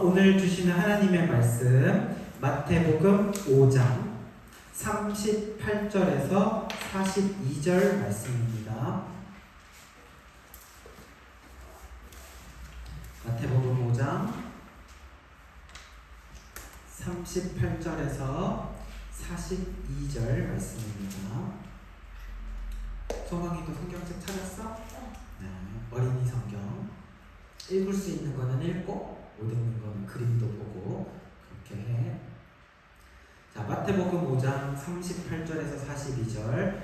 오늘 주시는 하나님의 말씀 마태복음 5장 38절에서 42절 말씀입니다. 마태복음 5장 38절에서 42절 말씀입니다. 소망이도 성경책 찾았어? 네, 어린이 성경. 읽을 수 있는 거는 읽고 못 읽는 거는 그림도 보고 그렇게 해. 자, 마태복음 5장 38절에서 42절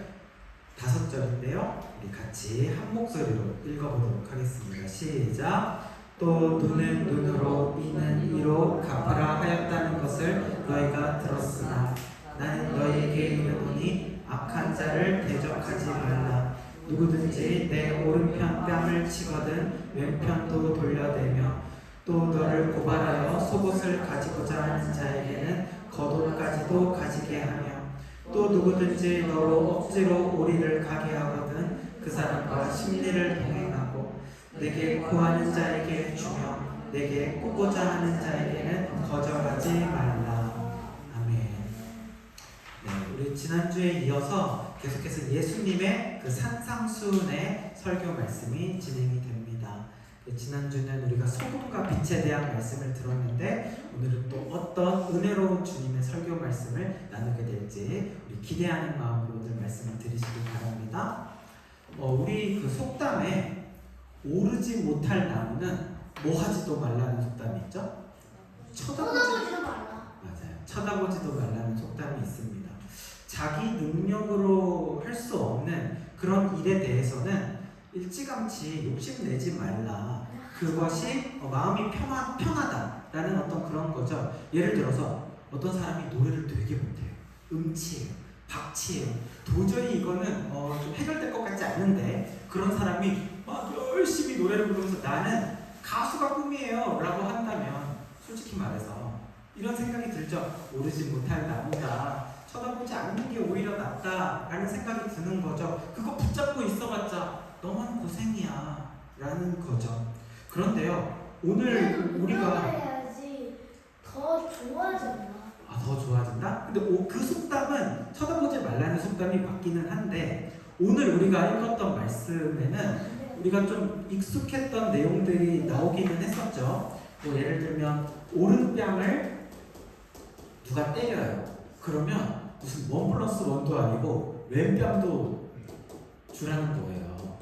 5절인데요. 우리 같이 한 목소리로 읽어보도록 하겠습니다. 시작. 또 눈은 눈으로 이는 이로 갚으라 하였다는 것을 너희가 들었으나 나는 너희에게 이르노니 악한 자를 대적하지 말라. 누구든지 내 오른편 뺨을 치거든 왼편도 돌려대며 또 너를 고발하여 속옷을 가지고자 하는 자에게는 겉옷까지도 가지게 하며 또 누구든지 너로 억지로 오리를 가게 하거든 그 사람과 심리를 동행하고 내게 구하는 자에게 주며 내게 꽂고자 하는 자에게는 거절하지 말라. 아멘. 네, 우리 지난주에 이어서 계속해서 예수님의 그 산상수훈의 설교 말씀이 진행이 됩니다. 지난주는 우리가 소금과 빛에 대한 말씀을 들었는데 오늘은 또 어떤 은혜로운 주님의 설교 말씀을 나누게 될지 우리 기대하는 마음으로 오늘 말씀을 들으시기 바랍니다. 우리 그 속담에 오르지 못할 나무는 뭐 하지도 말라는 속담이 있죠? 쳐다보지도 말라. 맞아요. 쳐다보지도 말라는 속담이 있습니다. 자기 능력으로 할 수 없는 그런 일에 대해서는 일찌감치 욕심내지 말라. 그것이 마음이 편하다라는 어떤 그런 거죠. 예를 들어서 어떤 사람이 노래를 되게 못해요. 음치예요. 박치예요. 도저히 이거는 좀 해결될 것 같지 않는데 그런 사람이 막 열심히 노래를 부르면서 나는 가수가 꿈이에요 라고 한다면 솔직히 말해서 이런 생각이 들죠. 오르지 못할 나무다. 쳐다보지 않는 게 오히려 낫다라는 생각이 드는 거죠. 그거 붙잡고 있어봤자 너만 고생이야 라는 거죠. 그런데요, 오늘 우리가 해야지 더 좋아진다. 더 좋아진다? 근데 그 속담은 쳐다보지 말라는 속담이 맞기는 한데 오늘 우리가 읽었던 말씀에는 우리가 좀 익숙했던 내용들이 나오기는 했었죠. 뭐 예를 들면 오른뺨을 누가 때려요. 그러면 무슨 1+1도 아니고 왼뺨도 주라는 거예요.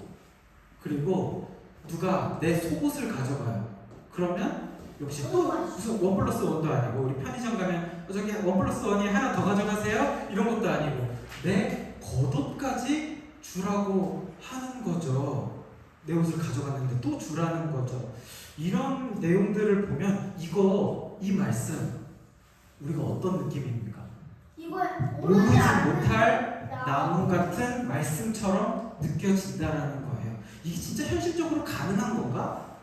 그리고 누가 내 속옷을 가져가요. 그러면 역시 또 무슨 1+1도 아니고 우리 편의점 가면 저기 1+1이 하나 더 가져가세요? 이런 것도 아니고 내 겉옷까지 주라고 하는 거죠. 내 옷을 가져갔는데 또 주라는 거죠. 이런 내용들을 보면 이 말씀 우리가 어떤 느낌입니까? 오르지 못할 나무 같은 말씀처럼 느껴진다라는 거예요. 이게 진짜 현실적으로 가능한 건가?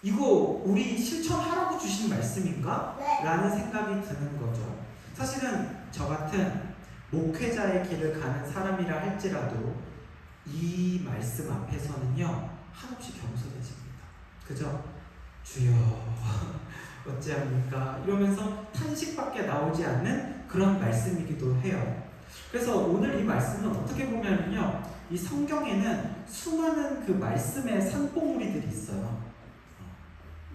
이거 우리 실천하라고 주신 말씀인가? 라는 생각이 드는 거죠. 사실은 저 같은 목회자의 길을 가는 사람이라 할지라도 이 말씀 앞에서는요 한없이 겸손해집니다. 그죠? 주여 어찌합니까? 이러면서 탄식밖에 나오지 않는 그런 말씀이기도 해요. 그래서 오늘 이 말씀은 어떻게 보면요, 이 성경에는 수많은 그 말씀의 산봉우리들이 있어요.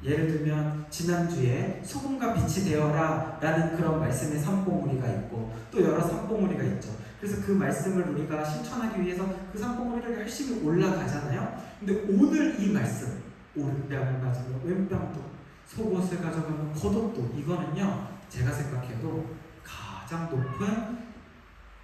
예를 들면 지난주에 소금과 빛이 되어라 라는 그런 말씀의 산봉우리가 있고 또 여러 산봉우리가 있죠. 그래서 그 말씀을 우리가 실천하기 위해서 그 산봉우리를 열심히 올라가잖아요. 근데 오늘 이 말씀 오른뺨을 가지고 왼뺨도 속옷을 가져가면 겉옷도 이거는요 제가 생각해도 가장 높은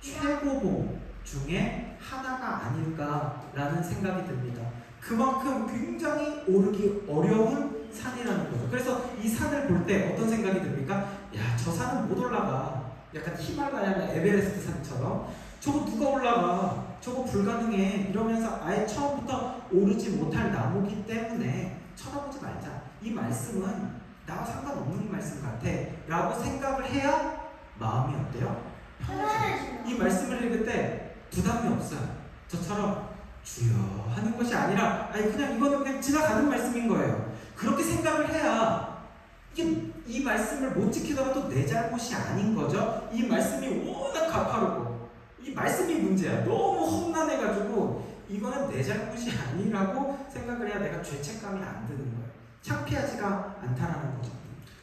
최고봉 중에 하나가 아닐까라는 생각이 듭니다. 그만큼 굉장히 오르기 어려운 산이라는 거죠. 그래서 이 산을 볼 때 어떤 생각이 듭니까? 야, 저 산은 못 올라가. 약간 히말라야나 에베레스트 산처럼 저거 누가 올라가? 저거 불가능해. 이러면서 아예 처음부터 오르지 못할 나무기 때문에 쳐다보지 말자. 이 말씀은 나와 상관없는 말씀 같아 라고 생각을 해야 마음이 어때요? 편해져요. 이 말씀을 읽을 때 부담이 없어요. 저처럼 주여 하는 것이 아니라 그냥 이거는 그냥 지나가는 말씀인 거예요. 그렇게 생각을 해야 이 말씀을 못 지키더라도 내 잘못이 아닌 거죠. 이 말씀이 워낙 가파르고 이 말씀이 문제야. 너무 험난해가지고 이거는 내 잘못이 아니라고 생각을 해야 내가 죄책감이 안 드는 거예요. 창피하지가 않다라는 거죠.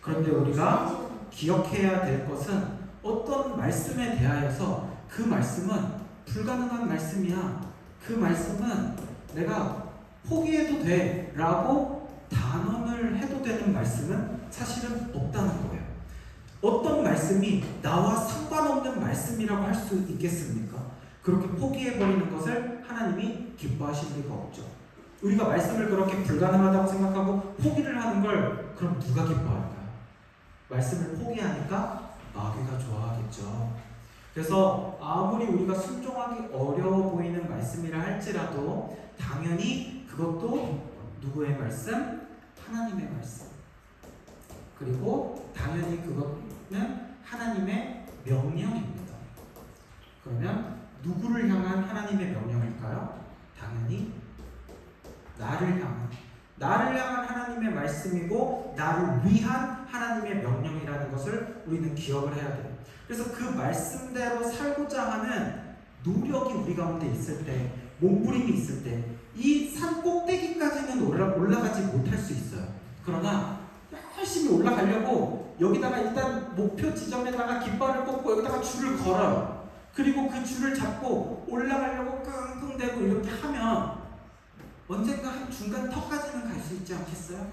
그런데 우리가 기억해야 될 것은 어떤 말씀에 대하여서 그 말씀은 불가능한 말씀이야. 그 말씀은 내가 포기해도 돼 라고 단언을 해도 되는 말씀은 사실은 없다는 거예요. 어떤 말씀이 나와 상관없는 말씀이라고 할 수 있겠습니까? 그렇게 포기해버리는 것을 하나님이 기뻐하실 리가 없죠. 우리가 말씀을 그렇게 불가능하다고 생각하고 포기를 하는 걸 그럼 누가 기뻐할까요? 말씀을 포기하니까 마귀가 좋아하겠죠. 그래서 아무리 우리가 순종하기 어려워 보이는 말씀이라 할지라도 당연히 그것도 누구의 말씀? 하나님의 말씀. 그리고 당연히 그것은 하나님의 명령입니다. 그러면 누구를 향한 하나님의 명령일까요? 당연히 나를 향한 하나님의 말씀이고 나를 위한 하나님의 명령이라는 것을 우리는 기억을 해야 돼요. 그래서 그 말씀대로 살고자 하는 노력이 우리 가운데 있을 때, 몸부림이 있을 때 이 산 꼭대기까지는 올라가지 못할 수 있어요. 그러나 열심히 올라가려고 여기다가 일단 목표 지점에다가 깃발을 꽂고 여기다가 줄을 걸어요. 그리고 그 줄을 잡고 올라가려고 끙끙대고 이렇게 하면 언젠가 한 중간 턱까지는 갈 수 있지 않겠어요?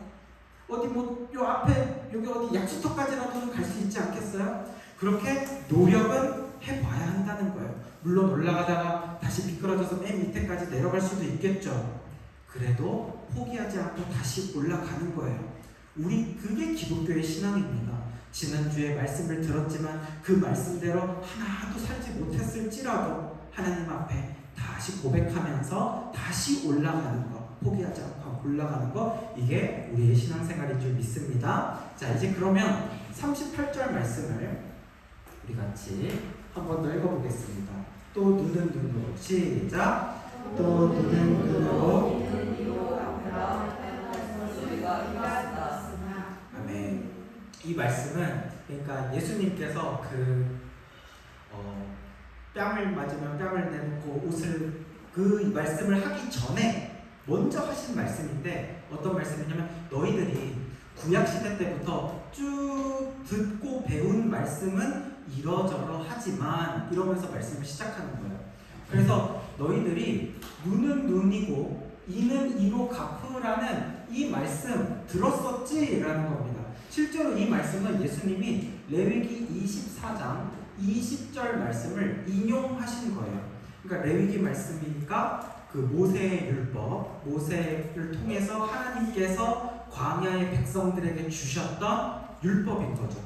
어디 뭐 요 앞에 여기 어디 약수턱까지라도 갈 수 있지 않겠어요? 그렇게 노력은 해봐야 한다는 거예요. 물론 올라가다가 다시 미끄러져서 맨 밑에까지 내려갈 수도 있겠죠. 그래도 포기하지 않고 다시 올라가는 거예요. 그게 기독교의 신앙입니다. 지난주에 말씀을 들었지만 그 말씀대로 하나도 살지 못했을지라도 하나님 앞에 다시 고백하면서 다시 올라가는 것, 포기하지 않고 올라가는 것, 이게 우리의 신앙생활인 줄 믿습니다. 자, 이제 그러면 38절 말씀을 우리 같이 한 번 더 읽어보겠습니다. 또 눈은 눈으로, 시작. 또 눈은 눈으로. 아멘. 이 말씀은 그러니까 예수님께서 뺨을 맞으면 뺨을 내놓고 옷을 그 말씀을 하기 전에 먼저 하신 말씀인데 어떤 말씀이냐면 너희들이 구약시대 때부터 쭉 듣고 배운 말씀은 이러저러 하지만 이러면서 말씀을 시작하는 거예요. 그래서 너희들이 눈은 눈이고 이는 이로 갚으라는 이 말씀 들었었지? 라는 겁니다. 실제로 이 말씀은 예수님이 레위기 24장 20절 말씀을 인용하신 거예요. 그러니까 레위기 말씀이니까 그 모세의 율법, 모세를 통해서 하나님께서 광야의 백성들에게 주셨던 율법인 거죠.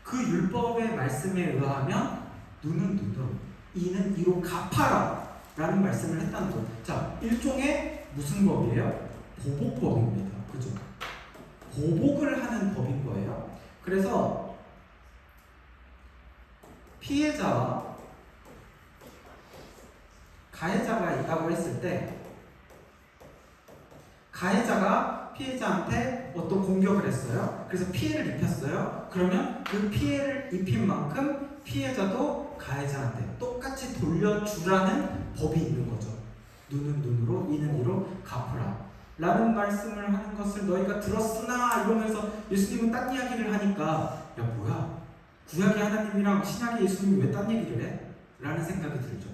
그 율법의 말씀에 의하면 눈은 눈으로, 이는 이로 갚아라 라는 말씀을 했다는 거예요. 자, 일종의 무슨 법이에요? 보복법입니다. 그죠? 보복을 하는 법인 거예요. 그래서 피해자와 가해자가 있다고 했을 때 가해자가 피해자한테 어떤 공격을 했어요. 그래서 피해를 입혔어요. 그러면 그 피해를 입힌 만큼 피해자도 가해자한테 똑같이 돌려주라는 법이 있는 거죠. 눈은 눈으로, 이는 이로 갚으라 라는 말씀을 하는 것을 너희가 들었으나 이러면서 예수님은 딴 이야기를 하니까 야 뭐야, 구약의 하나님이랑 신약의 예수님이 왜 딴 얘기를 해? 라는 생각이 들죠.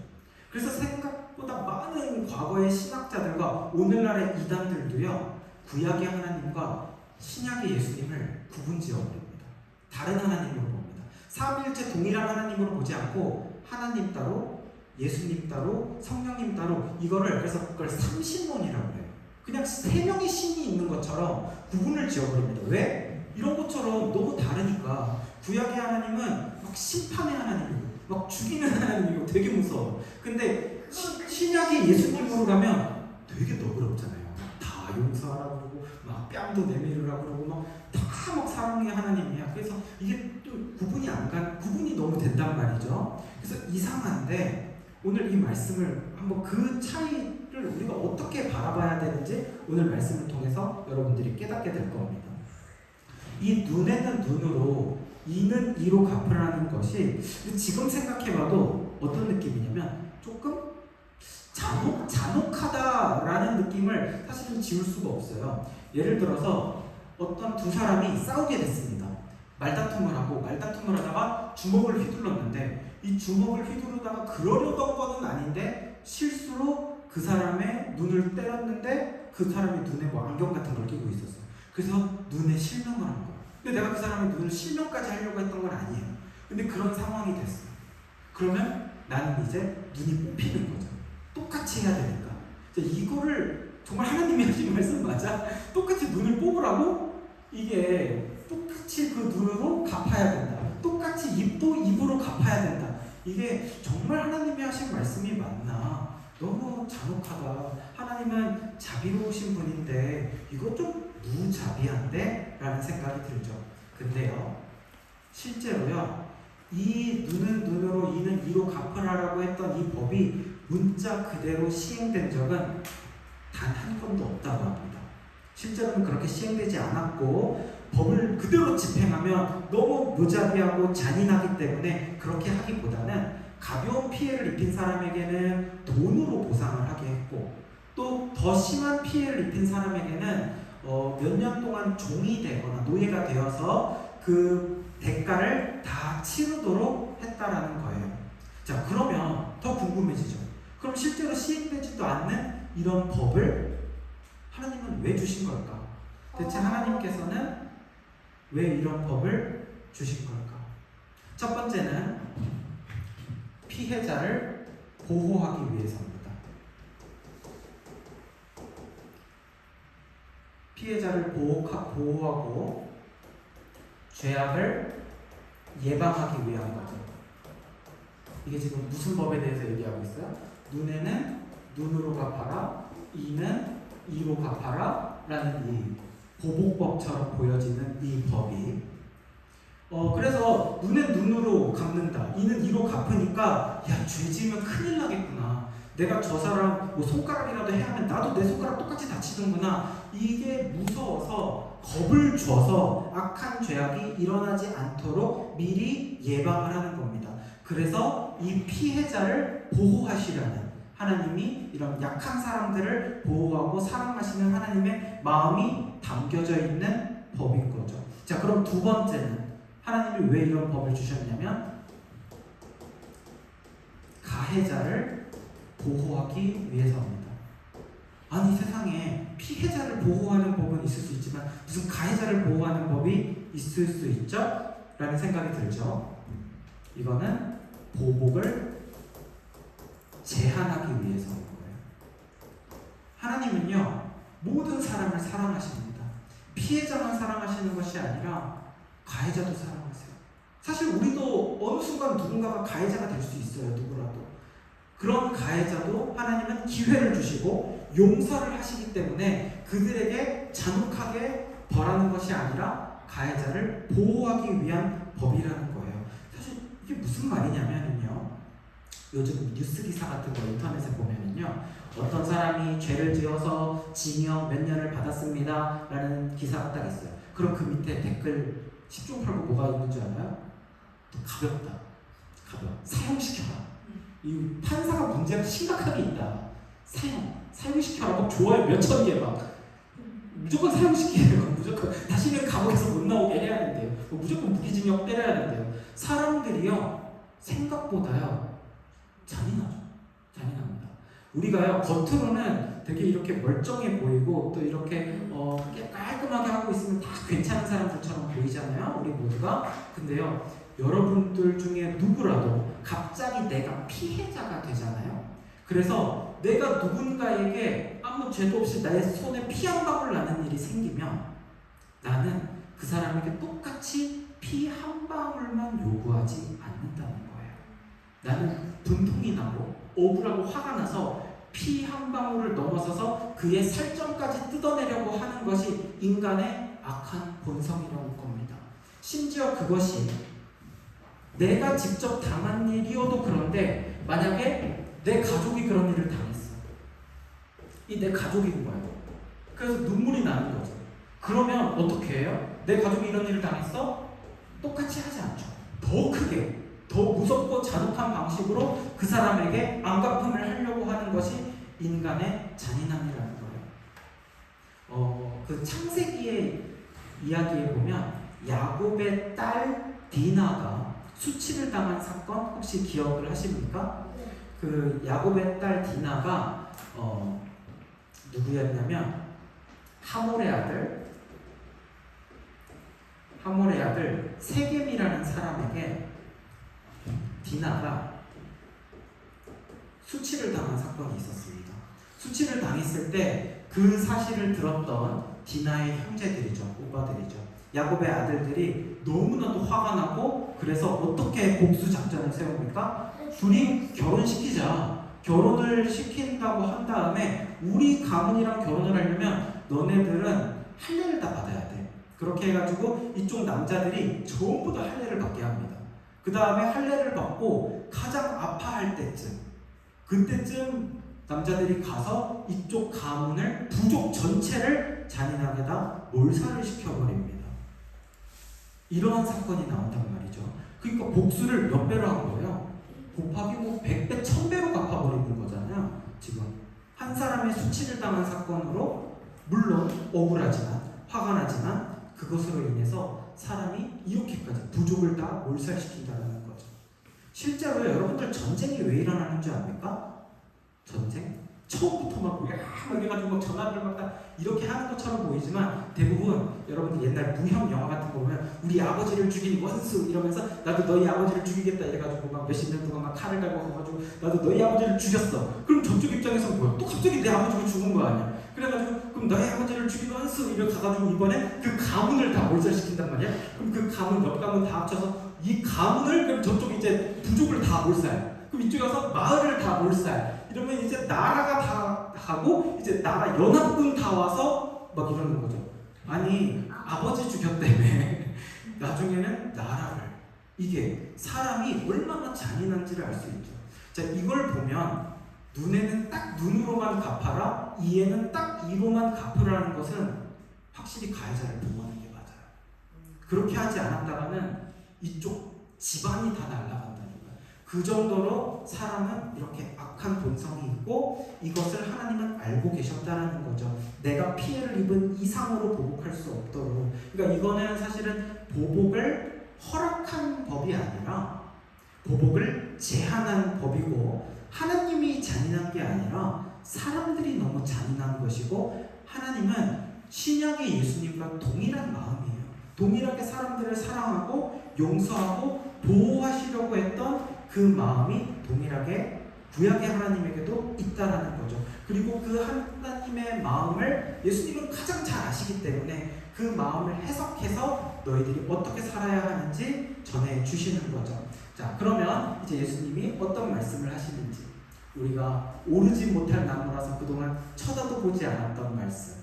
그래서 생각보다 많은 과거의 신학자들과 오늘날의 이단들도요, 구약의 하나님과 신약의 예수님을 구분지어버립니다. 다른 하나님으로 봅니다. 삼위일체 동일한 하나님으로 보지 않고 하나님 따로, 예수님 따로, 성령님 따로, 이거를 그래서 그걸 삼신론이라고 해요. 그냥 세 명의 신이 있는 것처럼 구분을 지어버립니다. 왜? 이런 것처럼 너무 다르니까. 구약의 하나님은 막 심판의 하나님이고 막 죽이는 하나님이고 되게 무서워. 근데 신약의 예수님으로 가면 되게 너그럽잖아요. 다 용서하라고 그러고 막 뺨도 내밀으라고 그러고 다 막 사랑의 하나님이야. 그래서 이게 또 구분이 너무 된단 말이죠. 그래서 이상한데 오늘 이 말씀을 한번 그 차이를 우리가 어떻게 바라봐야 되는지 오늘 말씀을 통해서 여러분들이 깨닫게 될 겁니다. 이 눈에는 눈으로 이는 이로 갚으라는 것이 지금 생각해봐도 어떤 느낌이냐면 조금 잔혹하다라는 느낌을 사실은 지울 수가 없어요. 예를 들어서 어떤 두 사람이 싸우게 됐습니다. 말다툼을 하다가 주먹을 휘둘렀는데 이 주먹을 휘두르다가 그러려던 거는 아닌데 실수로 그 사람의 눈을 때렸는데 그 사람이 눈에 뭐 안경 같은 걸 끼고 있었어요. 그래서 눈에 실명을 한 거예요. 근데 내가 그 사람의 눈을 실명까지 하려고 했던 건 아니에요. 근데 그런 상황이 됐어요. 그러면 나는 이제 눈이 뽑히는 거죠. 똑같이 해야 되니까. 이거를 정말 하나님이 하신 말씀 맞아? 똑같이 눈을 뽑으라고? 이게 똑같이 그 눈으로 갚아야 된다. 똑같이 입도 입으로 갚아야 된다. 이게 정말 하나님이 하신 말씀이 맞나? 너무 잔혹하다. 하나님은 자비로우신 분인데 이거 좀 무자비한데? 라는 생각이 들죠. 근데요, 실제로요, 이 눈은 눈으로 이는 이로 갚으라라고 했던 이 법이 문자 그대로 시행된 적은 단 한 건도 없다고 합니다. 실제로는 그렇게 시행되지 않았고 법을 그대로 집행하면 너무 무자비하고 잔인하기 때문에 그렇게 하기보다는 가벼운 피해를 입힌 사람에게는 돈으로 보상을 하게 했고 또 더 심한 피해를 입힌 사람에게는 몇 년 동안 종이 되거나 노예가 되어서 그 대가를 다 치르도록 했다라는 거예요. 자, 그러면 더 궁금해지죠. 그럼 실제로 시행되지도 않는 이런 법을 하나님은 왜 주신 걸까? 대체 하나님께서는 왜 이런 법을 주신 걸까? 첫 번째는 피해자를 보호하기 위해서입니다. 피해자를 보호하고 죄악을 예방하기 위한 거죠. 이게 지금 무슨 법에 대해서 얘기하고 있어요? 눈에는 눈으로 갚아라, 이는 이로 갚아라 라는 이 보복법처럼 보여지는 이 법이 그래서 눈은 눈으로 갚는다, 이는 이로 갚으니까 야, 죄 지으면 큰일 나겠구나, 내가 저 사람 뭐 손가락이라도 해야 하면 나도 내 손가락 똑같이 다치는구나, 이게 무서워서 겁을 줘서 악한 죄악이 일어나지 않도록 미리 예방을 하는 겁니다. 그래서 이 피해자를 보호하시려는 하나님이 이런 약한 사람들을 보호하고 사랑하시는 하나님의 마음이 담겨져 있는 법인 거죠. 자, 그럼 두 번째는 하나님이 왜 이런 법을 주셨냐면 가해자를 보호하기 위해서입니다. 아니, 세상에 피해자를 보호하는 법은 있을 수 있지만 무슨 가해자를 보호하는 법이 있을 수 있죠? 라는 생각이 들죠. 이거는 보복을 제한하기 위해서인 거예요. 하나님은요, 모든 사람을 사랑하십니다. 피해자만 사랑하시는 것이 아니라 가해자도 사랑하세요. 사실 우리도 어느 순간 누군가가 가해자가 될 수 있어요. 누구라도. 그런 가해자도 하나님은 기회를 주시고 용서를 하시기 때문에 그들에게 잔혹하게 벌하는 것이 아니라 가해자를 보호하기 위한 법이라는 거예요. 사실 이게 무슨 말이냐면요, 요즘 뉴스 기사 같은 거 인터넷에 보면은요, 어떤 사람이 죄를 지어서 징역 몇 년을 받았습니다 라는 기사가 딱 있어요. 그럼 그 밑에 댓글 10종 팔고 뭐가 있는 줄 알아요? 가볍다, 사형시켜라. 이 판사가 문제가 심각하게 있다. 사형시켜라. 막 좋아요 몇천 개 막. 무조건 사형시키래요. 무조건 다시는 감옥에서 못 나오게 해야 된대요. 무조건 무기징역 때려야 된대요. 사람들이요, 생각보다요 잔인합니다. 우리가요 겉으로는 되게 이렇게 멀쩡해 보이고 또 이렇게 깔끔하게 하고 있으면 다 괜찮은 사람들처럼 보이잖아요, 우리 모두가. 근데요, 여러분들 중에 누구라도 갑자기 내가 피해자가 되잖아요. 그래서 내가 누군가에게 아무 죄도 없이 나의 손에 피 한 방울 나는 일이 생기면 나는 그 사람에게 똑같이 피 한 방울만 요구하지 않는다는 거예요. 나는 분통이 나고 억울하고 화가 나서 피 한 방울을 넘어서서 그의 살점까지 뜯어내려고 하는 것이 인간의 악한 본성이라고 겁니다. 심지어 그것이 내가 직접 당한 일이어도 그런데 만약에 내 가족이 그런 일을 당했어. 이 내 가족인 거예요. 그래서 눈물이 나는 거죠. 그러면 어떻게 해요? 내 가족이 이런 일을 당했어? 똑같이 하지 않죠. 더 크게, 더 무섭고 잔혹한 방식으로 그 사람에게 안갚음을 하려고 하는 것이 인간의 잔인함이라는 거예요. 그 창세기의 이야기에 보면 야곱의 딸 디나가 수치를 당한 사건 혹시 기억을 하십니까? 네. 그 야곱의 딸 디나가 누구였냐면 하몰의 아들 세겜이라는 사람에게 디나가 수치를 당한 사건이 있었습니다. 수치를 당했을 때 그 사실을 들었던 디나의 형제들이죠, 오빠들이죠. 야곱의 아들들이 너무나도 화가 나고 그래서 어떻게 복수 작전을 세웁니까? 둘이 결혼시키자. 결혼을 시킨다고 한 다음에 우리 가문이랑 결혼을 하려면 너네들은 할례를 다 받아야 돼. 그렇게 해가지고 이쪽 남자들이 전부 다 할례를 받게 합니다. 그 다음에 할례를 받고 가장 아파할 때쯤, 그때쯤 남자들이 가서 이쪽 가문을, 부족 전체를 잔인하게 다 몰살을 시켜버립니다. 이러한 사건이 나온단 말이죠. 그러니까 복수를 몇 배로 한 거예요? 곱하기 100배, 1000배로 갚아버리는 거잖아요. 지금 한 사람의 수치를 당한 사건으로 물론 억울하지만, 화가 나지만 그것으로 인해서 사람이 이렇게까지 부족을 다 몰살시킨다는 거죠. 실제로 여러분들 전쟁이 왜 일어나는 줄 압니까? 전쟁? 처음부터 막 해가지고 막 전화를 막 이렇게 하는 것처럼 보이지만 대부분 여러분들 옛날 무협 영화 같은 거 보면 우리 아버지를 죽인 원수 이러면서 나도 너희 아버지를 죽이겠다 이래가지고 막 몇십 년 동안 막 칼을 갈고 가가지고 나도 너희 아버지를 죽였어. 그럼 저쪽 입장에서 뭐야? 또 갑자기 내 아버지가 죽은 거 아니야? 그래가지고 그럼 너희 아버지를 죽인 원수 이래 가가지고 이번에 그 가문을 다 몰살시킨단 말이야. 그럼 그 가문 몇 가문 다 합쳐서 이 가문을 그럼 저쪽 이제 부족을 다 몰살. 그럼 이쪽에 와서 마을을 다 몰살. 이러면 이제 나라가 다 하고 이제 나라 연합군 다 와서 막 이러는 거죠. 아니 아버지 죽였다며 나중에는 나라를. 이게 사람이 얼마나 잔인한지를 알 수 있죠. 자, 이걸 보면 눈에는 딱 눈으로만 갚아라, 이에는 딱 이로만 갚으라는 것은 확실히 가해자를 보호하는 게 맞아요. 그렇게 하지 않았다가는 이쪽 집안이 다 날아간다는 거예요. 그 정도로 사람은 이렇게 악한 본성이 있고 이것을 하나님은 알고 계셨다는 거죠. 내가 피해를 입은 이상으로 보복할 수 없도록. 그러니까 이거는 사실은 보복을 허락한 법이 아니라 보복을 제한한 법이고, 하나님이 잔인한 게 아니라 사람들이 너무 잔인한 것이고, 하나님은 신약의 예수님과 동일한 마음이에요. 동일하게 사람들을 사랑하고 용서하고 보호하시려고 했던 그 마음이 동일하게 구약의 하나님에게도 있다라는 거죠. 그리고 그 하나님의 마음을 예수님은 가장 잘 아시기 때문에 그 마음을 해석해서 너희들이 어떻게 살아야 하는지 전해 주시는 거죠. 자, 그러면 이제 예수님이 어떤 말씀을 하시는지, 우리가 오르지 못할 나무라서 그동안 쳐다도 보지 않았던 말씀,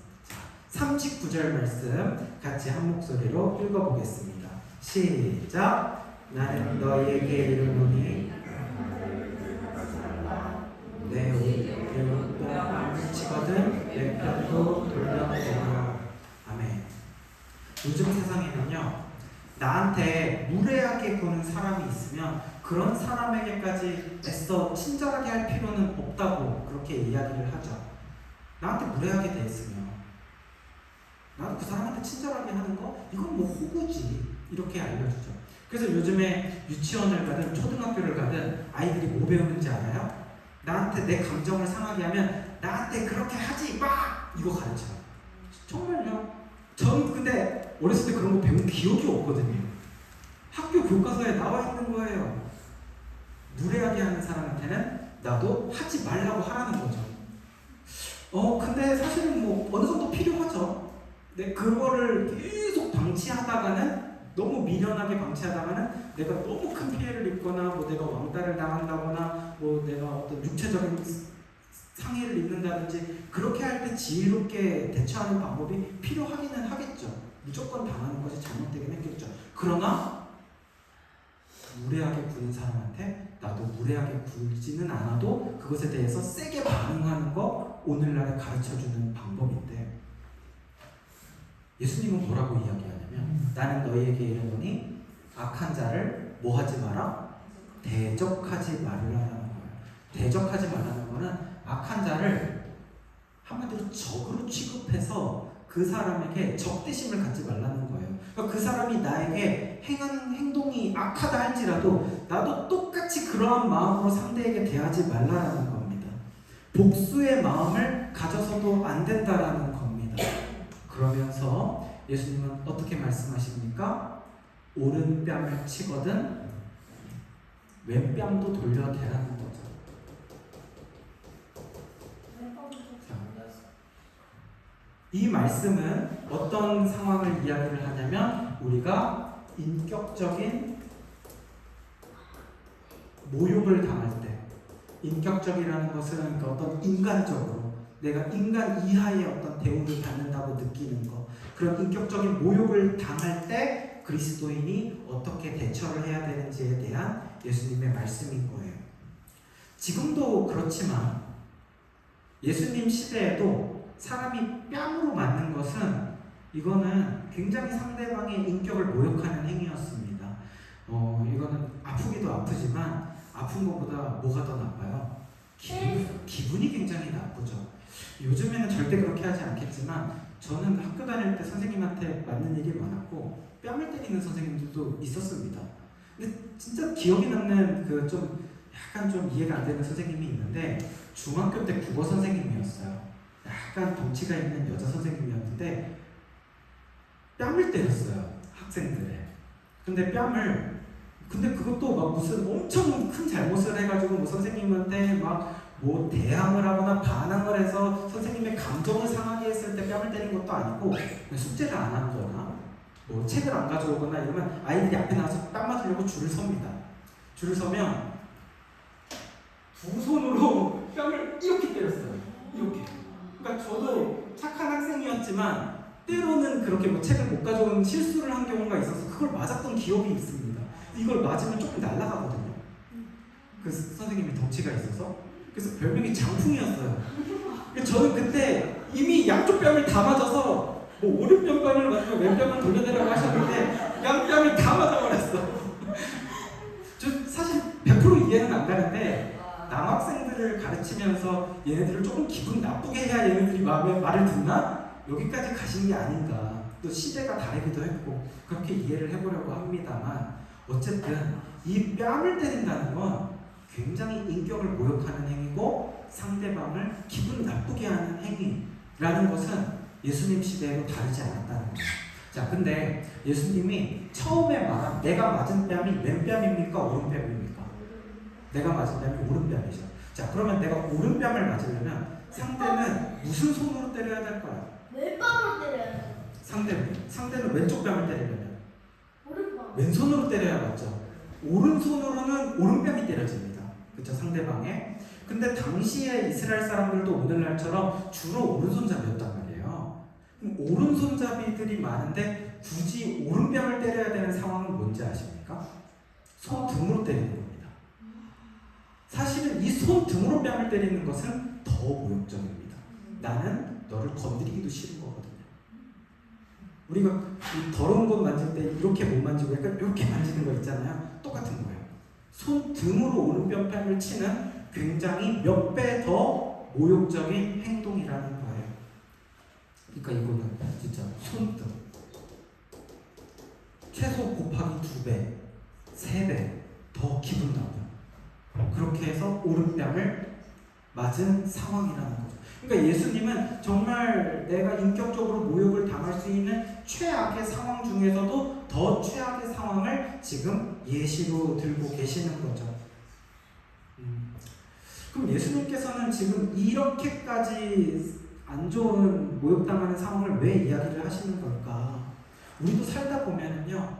39절 말씀 같이 한 목소리로 읽어보겠습니다. 시작. 나는 너희에게 이르노니 내 옷도 안 미치거든 내 편도 돌려보라. 아멘. 요즘 세상에는요, 나한테 무례하게 구는 사람이 있으면 그런 사람에게까지 애써 친절하게 할 필요는 없다고 그렇게 이야기를 하죠. 나한테 무례하게 대했으면 나도 그 사람한테 친절하게 하는 거, 이건 뭐 호구지, 이렇게 알려주죠. 그래서 요즘에 유치원을 가든 초등학교를 가든 아이들이 뭐 배우는지 알아요? 나한테 내 감정을 상하게 하면 나한테 그렇게 하지 마! 이거 가르쳐요. 정말요. 전 근데 어렸을 때 그런 거 배운 기억이 없거든요. 학교 교과서에 나와 있는 거예요. 무례하게 하는 사람한테는 나도 하지 말라고 하라는 거죠. 근데 사실은 뭐 어느 정도 필요하죠. 근데 그거를 계속 방치하다가는, 너무 미련하게 방치하다가는 내가 너무 큰 피해를 입거나, 뭐 내가 왕따를 당한다거나, 뭐 내가 어떤 육체적인 상해를 입는다든지, 그렇게 할 때 지혜롭게 대처하는 방법이 필요하기는 하겠죠. 무조건 당하는 것이 잘못되긴 했겠죠. 그러나 무례하게 구는 사람한테 나도 무례하게 굴지는 않아도 그것에 대해서 세게 반응하는 거 오늘날에 가르쳐주는 방법인데, 예수님은 뭐라고 이야기하냐면 뭐냐면 나는 너희에게 이르노니 악한 자를 뭐 하지 마라? 대적하지 말으라는 거예요. 대적하지 말라는 거는 악한 자를 한마디로 적으로 취급해서 그 사람에게 적대심을 갖지 말라는 거예요. 그러니까 그 사람이 나에게 행하는 행동이 악하다 할지라도 나도 똑같이 그러한 마음으로 상대에게 대하지 말라라는 겁니다. 복수의 마음을 가져서도 안 된다라는 겁니다. 그러면서 예수님은 어떻게 말씀하십니까? 오른뺨을 치거든 왼뺨도 돌려대라는 거죠. 자, 이 말씀은 어떤 상황을 이야기를 하냐면 우리가 인격적인 모욕을 당할 때, 인격적이라는 것은 그 어떤 인간적으로 내가 인간 이하의 어떤 대우를 받는다고 느끼는 것, 그런 인격적인 모욕을 당할 때 그리스도인이 어떻게 대처를 해야 되는지에 대한 예수님의 말씀인 거예요. 지금도 그렇지만 예수님 시대에도 사람이 뺨으로 맞는 것은 이거는 굉장히 상대방의 인격을 모욕하는 행위였습니다. 이거는 아프기도 아프지만 아픈 것보다 뭐가 더 나빠요? 기분이 굉장히 나쁘죠. 요즘에는 절대 그렇게 하지 않겠지만 저는 학교 다닐 때 선생님한테 맞는 일이 많았고 뺨을 때리는 선생님들도 있었습니다. 근데 진짜 기억에 남는 그 좀 약간 좀 이해가 안 되는 선생님이 있는데 중학교 때 국어 선생님이었어요. 약간 덩치가 있는 여자 선생님이었는데 뺨을 때렸어요, 학생들의. 근데 그것도 막 무슨 엄청 큰 잘못을 해가지고 뭐 선생님한테 막 뭐 대항을 하거나 반항을 해서 선생님의 감정을 상하게 했을 때 뺨을 때린 것도 아니고 숙제를 안 한 거나 뭐 책을 안 가져오거나 이러면 아이들이 앞에 나와서 뺨 맞으려고 줄을 섭니다. 줄을 서면 두 손으로 뺨을 이렇게 때렸어요. 이렇게. 그러니까 저도 착한 학생이었지만 때로는 그렇게 뭐 책을 못 가져온 실수를 한 경우가 있어서 그걸 맞았던 기억이 있습니다. 이걸 맞으면 조금 날아가거든요. 그 선생님이 덩치가 있어서. 그래서 별명이 장풍이었어요. 저는 그때 이미 양쪽 뺨을 다 맞아서 뭐 오른뺨 뺨을 맞으면 왼뺨을 돌려내라고 하셨는데 양뺨을 다 맞아버렸어. 저 사실 100% 이해는 안 가는데 남학생들을 가르치면서 얘네들을 조금 기분 나쁘게 해야 얘네들이 말을 듣나? 여기까지 가신 게 아닌가. 또 시대가 다르기도 했고 그렇게 이해를 해보려고 합니다만 어쨌든 이 뺨을 때린다는 건 굉장히 인격을 모욕하는 행위고 상대방을 기분 나쁘게 하는 행위라는 것은 예수님 시대에도 다르지 않았다는 거예요. 자, 근데 예수님이 처음에 말한 내가 맞은 뺨이 왼뺨입니까? 오른뺨입니까? 내가 맞은 뺨이 오른뺨이죠. 자, 그러면 내가 오른뺨을 맞으려면 상대는 무슨 손으로 때려야 될까요? 왼뺨으로 때려야 돼. 상대는 왼쪽 뺨을 때리려면 오른밤. 왼손으로 때려야 맞죠. 오른손으로는 오른뺨이 때려집니다. 그쵸, 상대방에. 근데 당시에 이스라엘 사람들도 오늘날처럼 주로 오른손잡이였단 말이에요. 그럼 오른손잡이들이 많은데 굳이 오른뺨을 때려야 되는 상황은 뭔지 아십니까? 손등으로 때리는 겁니다. 사실은 이 손등으로 뺨을 때리는 것은 더 모욕적입니다. 나는 너를 건드리기도 싫은 거거든요. 우리가 이 더러운 것 만질 때 이렇게 못 만지고 약간 이렇게 만지는 거 있잖아요. 똑같은 거예요. 손등으로 오른편 뺨을 치는 굉장히 몇 배 더 모욕적인 행동이라는 거예요. 그러니까 이거는 진짜 손등 최소 곱하기 2배, 3배 더 기분 나쁘요. 그렇게 해서 오른뺨을 맞은 상황이라는 거죠. 그러니까 예수님은 정말 내가 인격적으로 모욕을 당할 수 있는 최악의 상황 중에서도 더 최악의 상황을 지금 예시로 들고 계시는 거죠. 그럼 예수님께서는 지금 이렇게까지 안 좋은 모욕당하는 상황을 왜 이야기를 하시는 걸까? 우리도 살다 보면은요,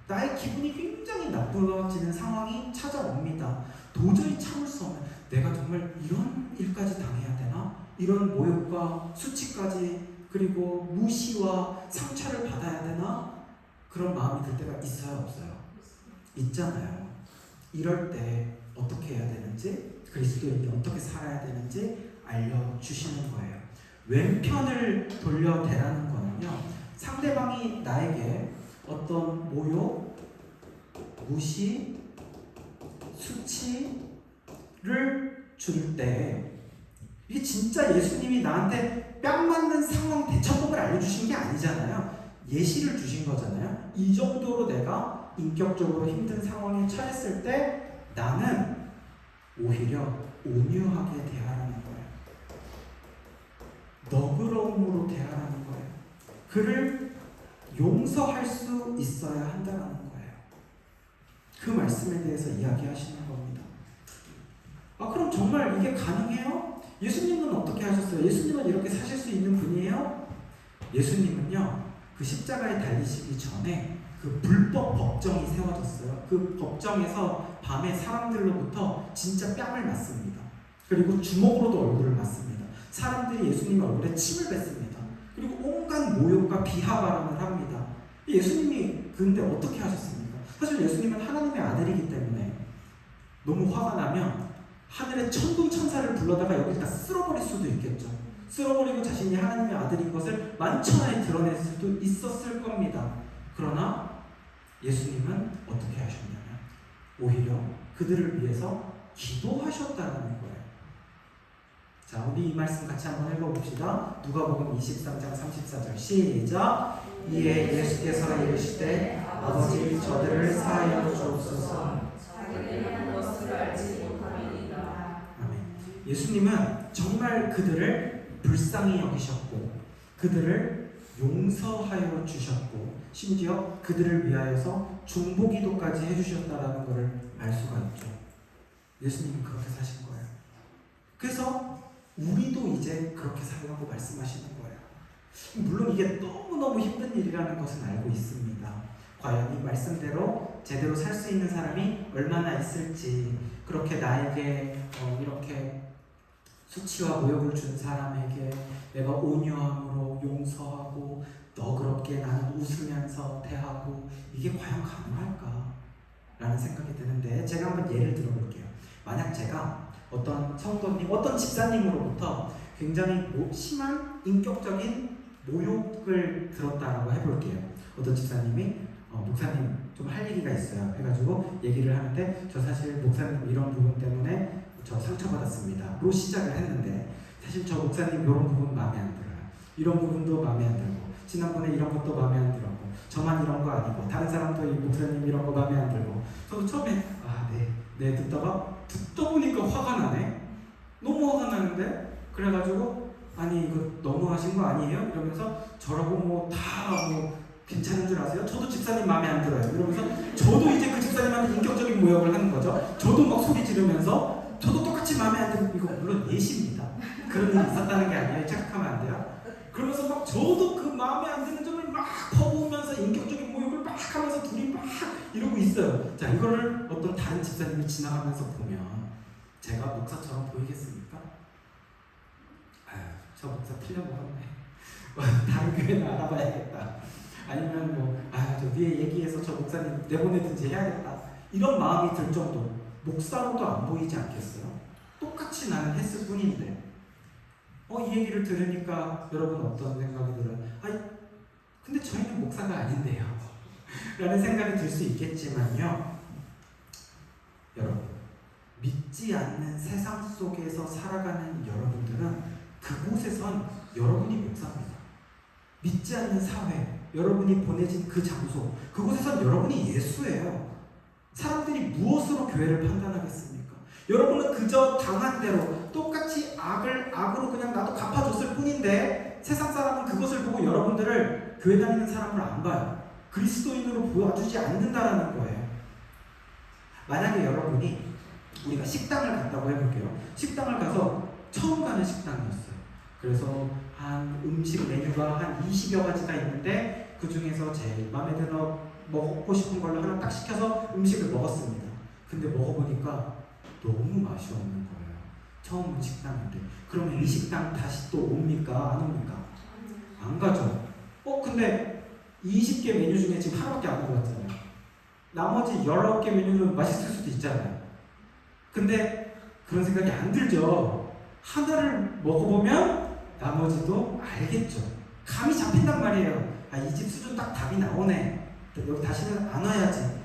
나의 기분이 굉장히 나쁘어지는 상황이 찾아옵니다. 도저히 참을 수 없는, 내가 정말 이런 일까지 당해야 되나? 이런 모욕과 수치까지, 그리고 무시와 상처를 받아야 되나? 그런 마음이 들 때가 있어요, 없어요? 있잖아요. 이럴 때 어떻게 해야 되는지, 그리스도인이 어떻게 살아야 되는지 알려주시는 거예요. 왼편을 돌려대라는 거는요, 상대방이 나에게 어떤 모욕, 무시, 수치를 줄 때 이게 진짜 예수님이 나한테 뺨 맞는 상황 대처법을 알려주신 게 아니잖아요. 예시를 주신 거잖아요. 이 정도로 내가 인격적으로 힘든 상황에 처했을 때 나는 오히려 온유하게 대하라는 거예요. 너그러움으로 대하라는 거예요. 그를 용서할 수 있어야 한다는 거예요. 그 말씀에 대해서 이야기하시는 겁니다. 그럼 정말 이게 가능해요? 예수님은 어떻게 하셨어요? 예수님은 이렇게 사실 수 있는 분이에요? 예수님은요, 그 십자가에 달리시기 전에 그 불법 법정이 세워졌어요. 그 법정에서 밤에 사람들로부터 진짜 뺨을 맞습니다. 그리고 주먹으로도 얼굴을 맞습니다. 사람들이 예수님 얼굴에 침을 뱉습니다. 그리고 온갖 모욕과 비하 발언을 합니다. 예수님이 근데 어떻게 하셨습니까? 사실 예수님은 하나님의 아들이기 때문에 너무 화가 나면 하늘의 천군천사를 불러다가 여기다 쓸어버릴 수도 있겠죠. 쓸어버리고 자신이 하나님의 아들인 것을 만천하에 드러낼 수도 있었을 겁니다. 그러나 예수님은 어떻게 하셨냐면 오히려 그들을 위해서 기도하셨다는 거예요. 자, 우리 이 말씀 같이 한번 읽어봅시다. 누가복음 23장 34절 시작. 이에 예수께서 이르시되 아버지 저들을 사하여 주옵소서. 예수님은 정말 그들을 불쌍히 여기셨고 그들을 용서하여 주셨고 심지어 그들을 위하여서 중보기도까지 해주셨다라는 것을 알 수가 있죠. 예수님은 그렇게 사신 거예요. 그래서 우리도 이제 그렇게 살라고 말씀하시는 거예요. 물론 이게 너무너무 힘든 일이라는 것은 알고 있습니다. 과연 이 말씀대로 제대로 살 수 있는 사람이 얼마나 있을지, 그렇게 나에게 이렇게 수치와 모욕을 준 사람에게 내가 온유함으로 용서하고 너그럽게 나는 웃으면서 대하고 이게 과연 가능할까? 라는 생각이 드는데 제가 한번 예를 들어볼게요. 만약 제가 어떤 성도님, 어떤 집사님으로부터 굉장히 심한 인격적인 모욕을 들었다라고 해볼게요. 어떤 집사님이 목사님 좀 할 얘기가 있어요 해가지고 얘기를 하는데 저 사실 목사님 이런 부분 때문에 저 상처받았습니다 로 시작을 했는데 사실 저 목사님 이런 부분 마음에 안 들어요. 이런 부분도 마음에 안 들고 지난번에 이런 것도 마음에 안 들었고 저만 이런 거 아니고 다른 사람도 이 목사님 이런 거 마음에 안 들고 저도 처음에 네 듣다가 듣다 보니까 화가 나네. 너무 화가 나는데 그래가지고 아니 이거 너무 하신 거 아니에요? 이러면서 저라고 다 괜찮은 줄 아세요? 저도 집사님 마음에 안 들어요. 이러면서 저도 이제 그 집사님한테 인격적인 모욕을 하는 거죠. 저도 막 소리 지르면서 저도 똑같이 마음에 안 들고 이거 물론 예시입니다. 그런 일이 있었다는 게 아니에요. 착각하면 안 돼요. 그러면서 막 저도 그 마음에 안 드는 점을 막 퍼부으면서 인격적인 모욕을 막 하면서 둘이 막 이러고 있어요. 자, 이거를 어떤 다른 집사님이 지나가면서 보면 제가 목사처럼 보이겠습니까? 저 목사 틀려먹었네. 다른 교회는 알아봐야겠다. 아니면 저 위에 얘기해서 저 목사님 내보내든지 해야겠다. 이런 마음이 들 정도. 목사로도 안 보이지 않겠어요? 똑같이 나는 했을 뿐인데 이 얘기를 들으니까 여러분 어떤 생각이 들어요? 근데 저희는 목사가 아닌데요 라는 생각이 들 수 있겠지만요, 여러분 믿지 않는 세상 속에서 살아가는 여러분들은 그곳에선 여러분이 목사입니다. 믿지 않는 사회, 여러분이 보내진 그 장소, 그곳에선 여러분이 예수예요. 사람들이 무엇으로 교회를 판단하겠습니까? 여러분은 그저 당한 대로 똑같이 악으로 그냥 나도 갚아줬을 뿐인데 세상 사람은 그것을 보고 여러분들을 교회 다니는 사람을 안 봐요. 그리스도인으로 보여주지 않는다라는 거예요. 만약에 여러분이 우리가 식당을 갔다고 해볼게요. 식당을 가서 처음 가는 식당이었어요. 그래서 한 음식 메뉴가 한 20여 가지가 있는데 그 중에서 제일 마음에 들어 먹고 싶은 걸로 하나 딱 시켜서 음식을 먹었습니다. 근데 먹어보니까 너무 맛이 없는 거예요. 처음 온 식당인데. 그러면 이 식당 다시 또 옵니까? 안 옵니까? 안 가죠. 근데 20개 메뉴 중에 지금 하나밖에 안 먹어봤잖아요. 나머지 19개 메뉴는 맛있을 수도 있잖아요. 근데 그런 생각이 안 들죠. 하나를 먹어보면 나머지도 알겠죠. 감이 잡힌단 말이에요. 아, 이 집 수준 딱 답이 나오네. 여기 다시는 안 와야지.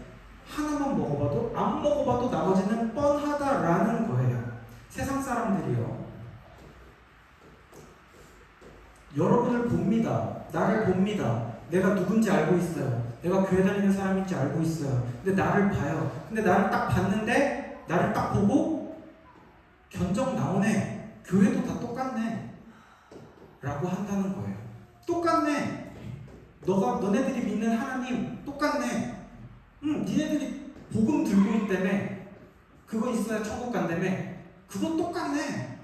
하나만 먹어봐도 안 먹어봐도 나머지는 뻔하다라는 거예요. 세상 사람들이요. 여러분을 봅니다. 나를 봅니다. 내가 누군지 알고 있어요. 내가 교회 다니는 사람인지 알고 있어요. 근데 나를 봐요. 근데 나를 딱 봤는데 나를 딱 보고 견적 나오네. 교회도 다 똑같네. 라고 한다는 거예요. 똑같네. 너네들이 믿는 하나님 똑같네. 니네들이 복음 들고 있다며. 그거 있어야 천국 간다며. 그거 똑같네.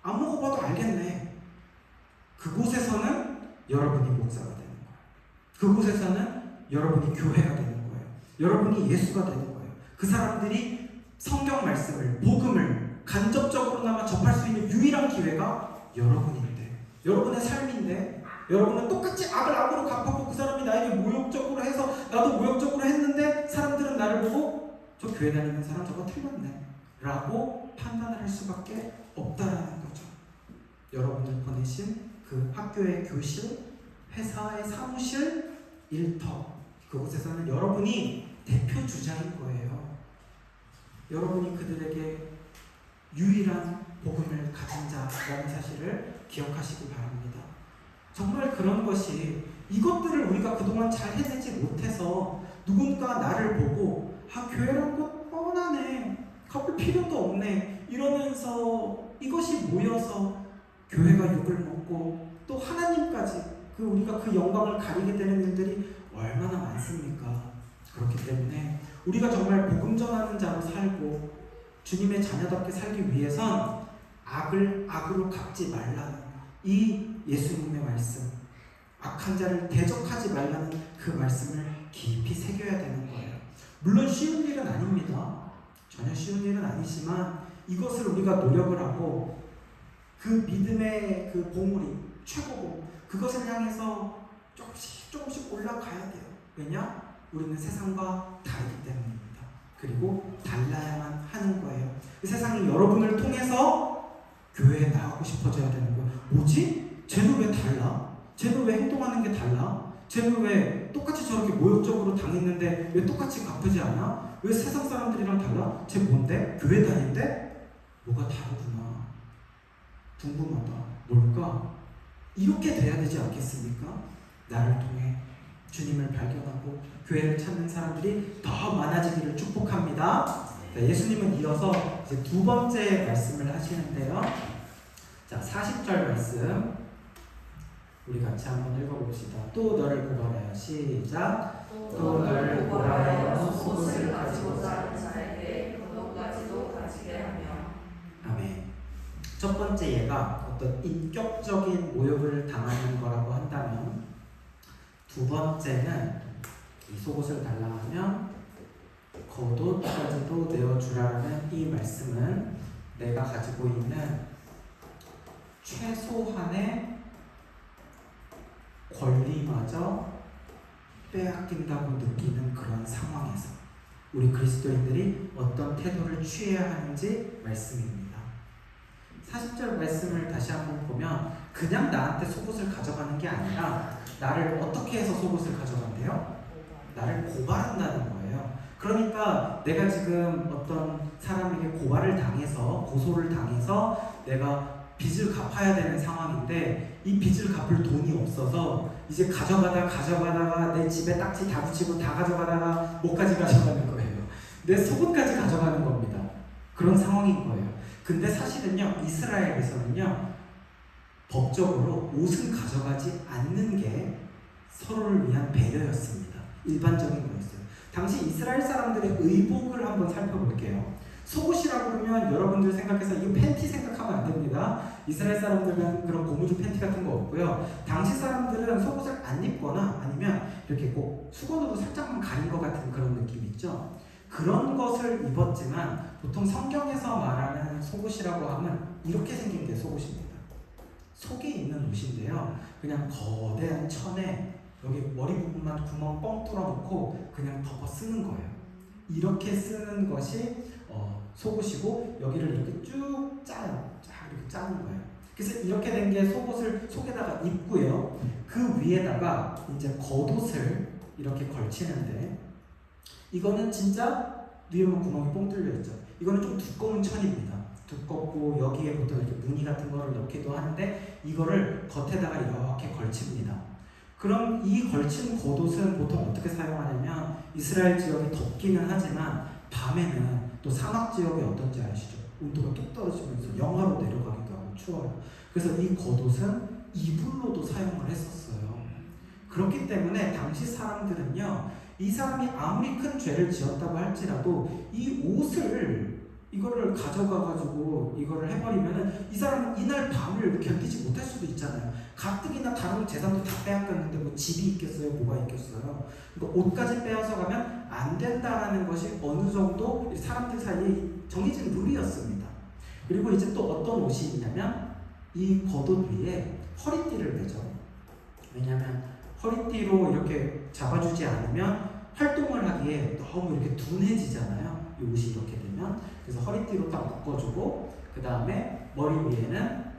안 먹어봐도 알겠네. 그곳에서는 여러분이 목사가 되는 거예요. 그곳에서는 여러분이 교회가 되는 거예요. 여러분이 예수가 되는 거예요. 그 사람들이 성경 말씀을, 복음을 간접적으로나마 접할 수 있는 유일한 기회가 여러분인데, 여러분의 삶인데, 여러분은 똑같이 악을 악으로 갚았고 그 사람이 나에게 모욕적으로 해서 나도 모욕적으로 했는데 사람들은 나를 보고 저 교회 다니는 사람 저거 틀렸네 라고 판단을 할 수밖에 없다라는 거죠. 여러분을 보내신 그 학교의 교실, 회사의 사무실, 일터, 그곳에서는 여러분이 대표 주자인 거예요. 여러분이 그들에게 유일한 복음을 가진 자라는 사실을 기억하시기 바랍니다. 정말 그런 것이, 이것들을 우리가 그동안 잘 해내지 못해서 누군가 나를 보고 교회란 것 뻔하네, 가볼 필요도 없네 이러면서 이것이 모여서 교회가 욕을 먹고 또 하나님까지 우리가 그 영광을 가리게 되는 일들이 얼마나 많습니까? 그렇기 때문에 우리가 정말 복음 전하는 자로 살고 주님의 자녀답게 살기 위해선 악을 악으로 갚지 말라는 이 예수님의 말씀, 악한 자를 대적하지 말라는 그 말씀을 깊이 새겨야 되는 거예요. 물론 쉬운 일은 아닙니다. 전혀 쉬운 일은 아니지만 이것을 우리가 노력을 하고 그 믿음의 그 보물이 최고고 그것을 향해서 조금씩 올라가야 돼요. 왜냐? 우리는 세상과 다르기 때문입니다. 그리고 달라야만 하는 거예요. 그 세상이 여러분을 통해서 교회에 나가고 싶어져야 되는 거예요. 뭐지? 쟤는 왜 달라? 쟤는 왜 행동하는 게 달라? 쟤는 왜 똑같이 저렇게 모욕적으로 당했는데 왜 똑같이 갚지 않아? 왜 세상 사람들이랑 달라? 쟤 뭔데? 교회 다닌데? 뭐가 다르구나. 궁금하다. 뭘까? 이렇게 돼야 되지 않겠습니까? 나를 통해 주님을 발견하고 교회를 찾는 사람들이 더 많아지기를 축복합니다. 자, 예수님은 이어서 이제 두 번째 말씀을 하시는데요. 자, 40절 말씀 우리 같이 한번 읽어봅시다. 또 너를 고발하여 시작. 또 너를 고발하여 속옷을 가지고자 하는 자에게 겉옷까지도 가지게 하며. 아멘. 첫 번째 예가 어떤 인격적인 모욕을 당하는 거라고 한다면, 두 번째는 이 속옷을 달라 하면 겉옷까지도 내어주라는 이 말씀은 내가 가지고 있는 최소한의 권리마저 빼앗긴다고 느끼는 그런 상황에서 우리 그리스도인들이 어떤 태도를 취해야 하는지 말씀입니다. 40절 말씀을 다시 한번 보면 그냥 나한테 속옷을 가져가는 게 아니라 나를 어떻게 해서 속옷을 가져간대요? 나를 고발한다는 거예요. 그러니까 내가 지금 어떤 사람에게 고발을 당해서 고소를 당해서 내가 빚을 갚아야 되는 상황인데 이 빚을 갚을 돈이 없어서 이제 가져가다가 내 집에 딱지 다 붙이고 다 가져가다가 뭐까지 가져가는 거예요. 내 속옷까지 가져가는 겁니다. 그런 상황인 거예요. 근데 사실은요, 이스라엘에서는요, 법적으로 옷은 가져가지 않는 게 서로를 위한 배려였습니다. 일반적인 거였어요. 당시 이스라엘 사람들의 의복을 한번 살펴볼게요. 속옷이라고 그러면 여러분들 생각해서 이거 팬티 생각하면 안 됩니다. 이스라엘 사람들은 그런 고무줄 팬티 같은 거 없고요. 당시 사람들은 속옷을 안 입거나 아니면 이렇게 꼭 수건으로 살짝만 가린 것 같은 그런 느낌 있죠. 그런 것을 입었지만 보통 성경에서 말하는 속옷이라고 하면 이렇게 생긴 게 속옷입니다. 속에 있는 옷인데요. 그냥 거대한 천에 여기 머리 부분만 구멍 뻥 뚫어놓고 그냥 덮어 쓰는 거예요. 이렇게 쓰는 것이 속옷이고 여기를 이렇게 쭉 짜요. 쫙 이렇게 짜는 거예요. 그래서 이렇게 된 게 속옷을 속에다가 입고요. 그 위에다가 이제 겉옷을 이렇게 걸치는데 이거는 진짜 위에 보면 구멍이 뻥 뚫려 있죠. 이거는 좀 두꺼운 천입니다. 두껍고 여기에 보통 이렇게 무늬 같은 거를 넣기도 하는데 이거를 겉에다가 이렇게 걸칩니다. 그럼 이 걸친 겉옷은 보통 어떻게 사용하냐면 이스라엘 지역이 덥기는 하지만 밤에는 또 사막 지역이 어떤지 아시죠? 온도가 뚝 떨어지면서 영하로 내려가기도 하고 추워요. 그래서 이 겉옷은 이불로도 사용을 했었어요. 그렇기 때문에 당시 사람들은요, 이 사람이 아무리 큰 죄를 지었다고 할지라도 이 옷을 이거를 가져가가지고 이거를 해버리면은 이 사람은 이날 밤을 견디지 못할 수도 있잖아요. 가뜩이나 다른 재산도 다 빼앗겼는데 뭐 집이 있겠어요? 뭐가 있겠어요? 그러니까 옷까지 빼앗아 가면 안 된다라는 것이 어느 정도 사람들 사이에 정해진 룰이었습니다. 그리고 이제 또 어떤 옷이 있냐면 이 겉옷 위에 허리띠를 매죠. 왜냐하면 허리띠로 이렇게 잡아주지 않으면 활동을 하기에 너무 이렇게 둔해지잖아요. 이 옷이 이렇게 되면. 그래서 허리띠로 딱 묶어주고 그 다음에 머리 위에는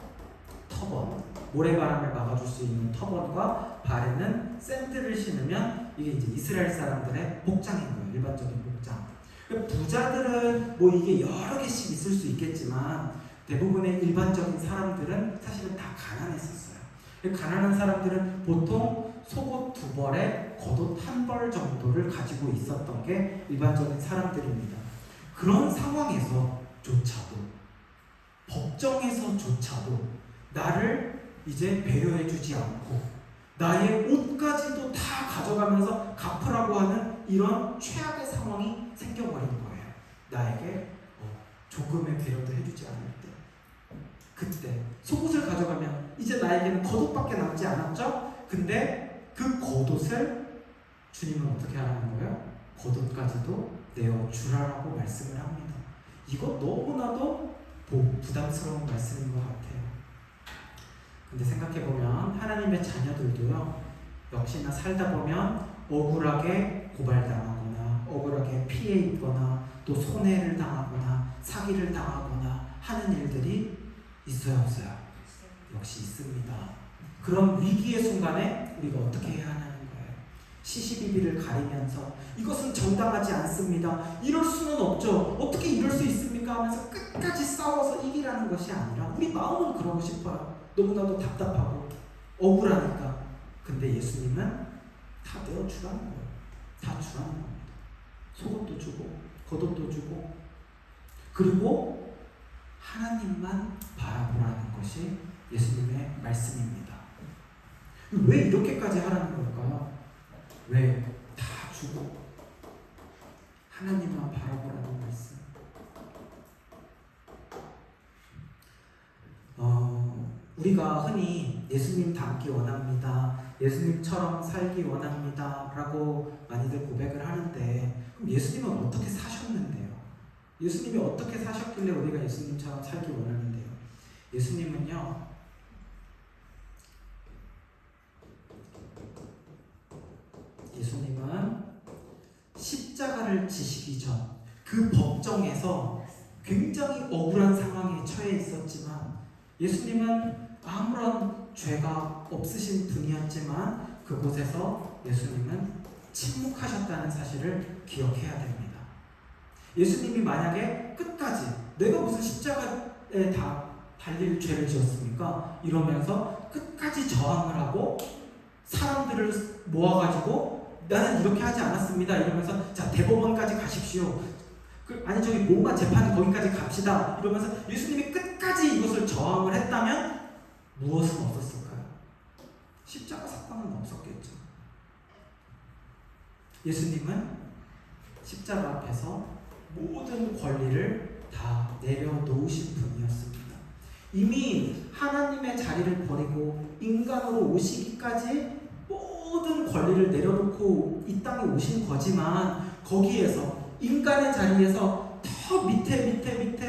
터번, 모래바람을 막아줄 수 있는 터번과 발에는 샌들을 신으면 이게 이제 이스라엘 사람들의 복장인 거예요. 일반적인 복장. 부자들은 뭐 이게 여러 개씩 있을 수 있겠지만 대부분의 일반적인 사람들은 사실은 다 가난했었어요. 가난한 사람들은 보통 속옷 2벌에 겉옷 1벌 정도를 가지고 있었던 게 일반적인 사람들입니다. 그런 상황에서조차도, 법정에서조차도 나를 이제 배려해주지 않고 나의 옷까지도 다 가져가면서 갚으라고 하는 이런 최악의 상황이 생겨버린 거예요. 나에게 조금의 배려도 해주지 않을 때. 그때 속옷을 가져가면 이제 나에게는 겉옷밖에 남지 않았죠? 근데 그 겉옷을 주님은 어떻게 하라는 거예요? 겉옷까지도 내어주라라고 말씀을 합니다. 이거 너무나도 부담스러운 말씀인 것 같아요. 근데 생각해보면 하나님의 자녀들도요, 역시나 살다 보면 억울하게 고발당하거나 억울하게 피해 입거나 또 손해를 당하거나 사기를 당하거나 하는 일들이 있어요, 없어요? 역시 있습니다. 그런 위기의 순간에 우리가 어떻게 해야 하냐는 거예요. 시시비비를 가리면서 이것은 정당하지 않습니다. 이럴 수는 없죠. 어떻게 이럴 수 있습니까? 하면서 끝까지 싸워서 이기라는 것이 아니라 우리 마음은 그러고 싶어요. 너무나도 답답하고 억울하니까. 근데 예수님은 다 내어주라는 거예요. 다 주라는 겁니다. 속옷도 주고 겉옷도 주고 그리고 하나님만 바라보라는 것이 예수님의 말씀입니다. 왜 이렇게까지 하라는 걸까요? 왜 다 주고 하나님만 바라보라는 말씀. 우리가 흔히 예수님 닮기 원합니다. 예수님처럼 살기 원합니다. 라고 많이들 고백을 하는데 그럼 예수님은 어떻게 사셨는데요? 예수님이 어떻게 사셨길래 우리가 예수님처럼 살기 원하는데요? 예수님은요, 예수님은 십자가를 지시기 전 그 법정에서 굉장히 억울한 상황에 처해 있었지만 예수님은 아무런 죄가 없으신 분이었지만 그곳에서 예수님은 침묵하셨다는 사실을 기억해야 됩니다. 예수님이 만약에 끝까지 내가 무슨 십자가에 다 달릴 죄를 지었습니까? 이러면서 끝까지 저항을 하고 사람들을 모아가지고 나는 이렇게 하지 않았습니다. 이러면서 자 대법원까지 가십시오. 아니 저기 로마 재판 거기까지 갑시다. 이러면서 예수님이 끝까지 이것을 저항을 했다면 무엇은 없었을까요? 십자가 사건은 없었겠죠. 예수님은 십자가 앞에서 모든 권리를 다 내려놓으신 분이었습니다. 이미 하나님의 자리를 버리고 인간으로 오시기까지 모든 권리를 내려놓고 이 땅에 오신 거지만 거기에서 인간의 자리에서 더 밑에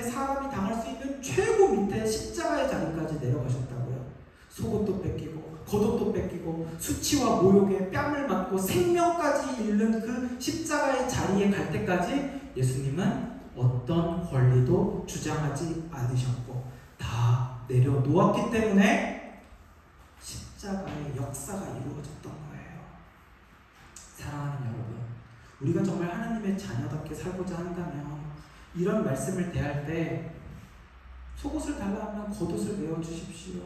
사람이 당할 수 있는 최고 밑에 십자가의 자리까지 내려가셨다고요. 속옷도 뺏기고 겉옷도 뺏기고 수치와 모욕에 뺨을 맞고 생명까지 잃는 그 십자가의 자리에 갈 때까지 예수님은 어떤 권리도 주장하지 않으셨고 다 내려놓았기 때문에 십자가의 역사가 이루어졌던 거예요. 사랑하는 여러분, 우리가 정말 하나님의 자녀답게 살고자 한다면 이런 말씀을 대할 때 속옷을 달라 하면 겉옷을 내어주십시오.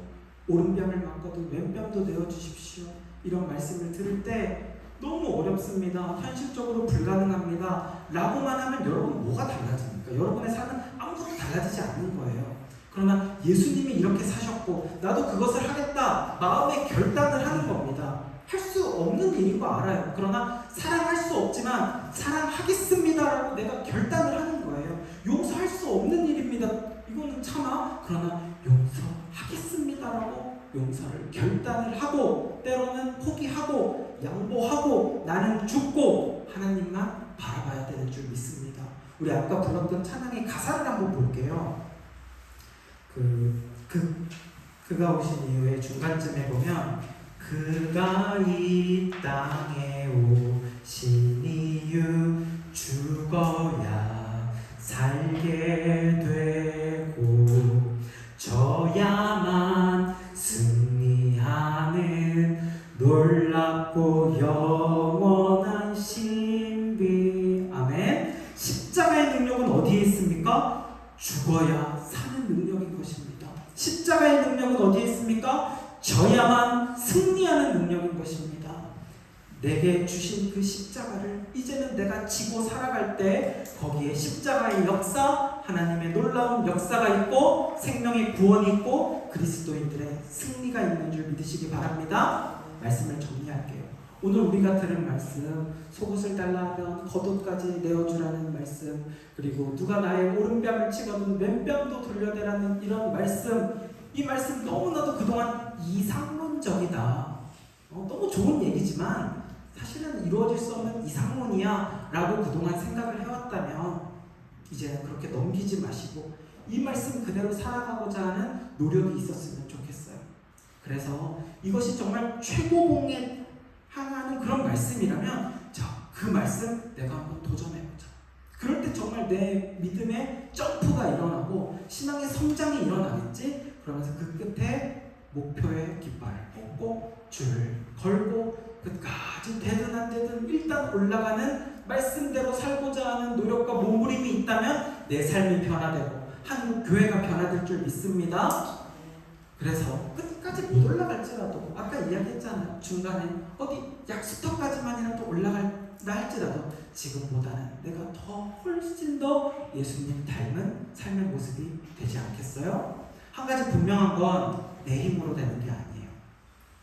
오른뺨을 맞거든 왼뺨도 내어주십시오. 이런 말씀을 들을 때 너무 어렵습니다. 현실적으로 불가능합니다. 라고만 하면 여러분 뭐가 달라집니까? 여러분의 삶은 아무것도 달라지지 않는 거예요. 그러나 예수님이 이렇게 사셨고 나도 그것을 하겠다 마음의 결단을 하는 겁니다. 할 수 없는 일인 거 알아요. 그러나 사랑할 수 없지만 사랑하겠습니다라고 내가 결단을 하는 거예요. 용서할 수 없는 일입니다. 이거는 참아. 그러나 용서하겠습니다라고 용서를 결단을 하고 때로는 포기하고 양보하고 나는 죽고 하나님만 바라봐야 되는 줄 믿습니다. 우리 아까 불렀던 찬양의 가사를 한번 볼게요. 그가 오신 이후에 중간쯤에 보면 그가 이 땅에 오신 이유 죽어야 살게 되고 져야만 승리하는 놀랍고 영원한 신비. 아멘. 십자가의 능력은 어디에 있습니까? 죽어야 사는 능력인 것입니다. 십자가의 능력은 어디에 있습니까? 져야만 승리하는 능력인 것입니다. 내게 주신 그 십자가를 이제는 내가 지고 살아갈 때 거기에 십자가의 역사, 하나님의 놀라운 역사가 있고 생명의 구원이 있고 그리스도인들의 승리가 있는 줄 믿으시기 바랍니다. 말씀을 정리할게요. 오늘 우리가 들은 말씀, 속옷을 달라 하면 겉옷까지 내어주라는 말씀, 그리고 누가 나의 오른뺨을 치거든 왼뺨도 돌려대라는 이런 말씀, 이 말씀 너무나도 그동안 이상론적이다. 너무 좋은 얘기지만 사실은 이루어질 수 없는 이상론이야 라고 그동안 생각을 해왔다면 이제는 그렇게 넘기지 마시고 이 말씀 그대로 살아가고자 하는 노력이 있었으면 좋겠어요. 그래서 이것이 정말 최고봉에 향하는 그런 말씀이라면 그 말씀 내가 한번 도전해보자. 그럴 때 정말 내 믿음의 점프가 일어나고 신앙의 성장이 일어나겠지? 그러면서 그 끝에 목표의 깃발을 꽂고 줄을 걸고 끝까지 되든 안 되든 일단 올라가는 말씀대로 살고자 하는 노력과 몸부림이 있다면 내 삶이 변화되고 한국 교회가 변화될 줄 믿습니다. 그래서 끝까지 못 올라갈지라도 아까 이야기했잖아요. 중간에 어디 약수터까지만이라도 올라간다 할지라도 지금보다는 내가 더 훨씬 더 예수님 닮은 삶의 모습이 되지 않겠어요? 한 가지 분명한 건 내 힘으로 되는 게 아니에요.